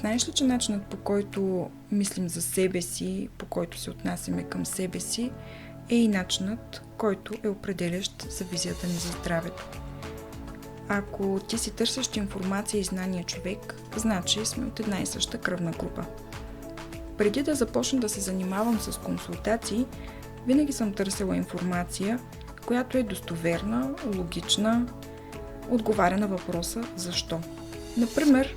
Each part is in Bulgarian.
Знаеш ли, че начинът, по който мислим за себе си, по който се отнасяме към себе си, е и начинът, който е определящ за визията ни за здравето. Ако ти си търсещ информация и знание човек, значи сме от една и съща кръвна група. Преди да започна да се занимавам с консултации, винаги съм търсила информация, която е достоверна, логична, отговаря на въпроса защо. Например,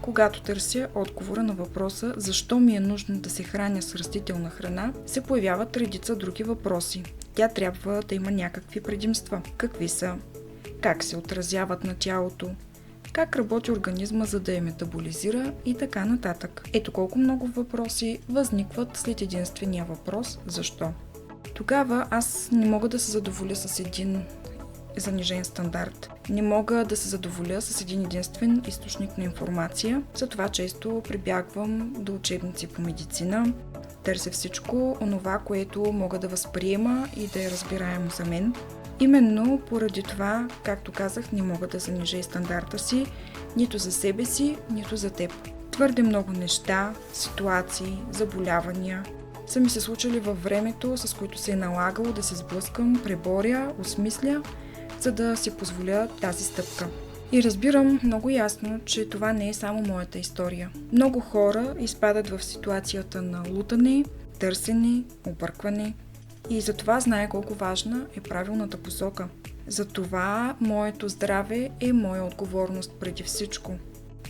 когато търся отговора на въпроса защо ми е нужно да се храня с растителна храна, се появяват редица други въпроси. Тя трябва да има някакви предимства. Какви са? Как се отразяват на тялото? Как работи организма, за да я метаболизира и така нататък. Ето колко много въпроси възникват след единствения въпрос защо. Тогава аз не мога да се задоволя с един занижен стандарт. Не мога да се задоволя с един единствен източник на информация, затова често прибягвам до учебници по медицина, търся всичко онова, което мога да възприема и да е разбираемо за мен. Именно поради това, както казах, не мога да занижа и стандарта си, нито за себе си, нито за теб. Твърде много неща, ситуации, заболявания са ми се случили във времето, с които се е налагало да се сблъскам, преборя, осмисля, за да си позволя тази стъпка. И разбирам много ясно, че това не е само моята история. Много хора изпадат в ситуацията на лутане, търсене, объркване. И затова знае колко важна е правилната посока. Затова моето здраве е моя отговорност преди всичко.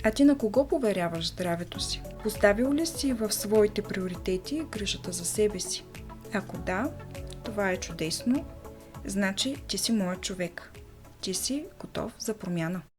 А ти на кого поверяваш здравето си? Поставил ли си в своите приоритети грижата за себе си? Ако да, това е чудесно. Значи ти си моят човек. Ти си готов за промяна.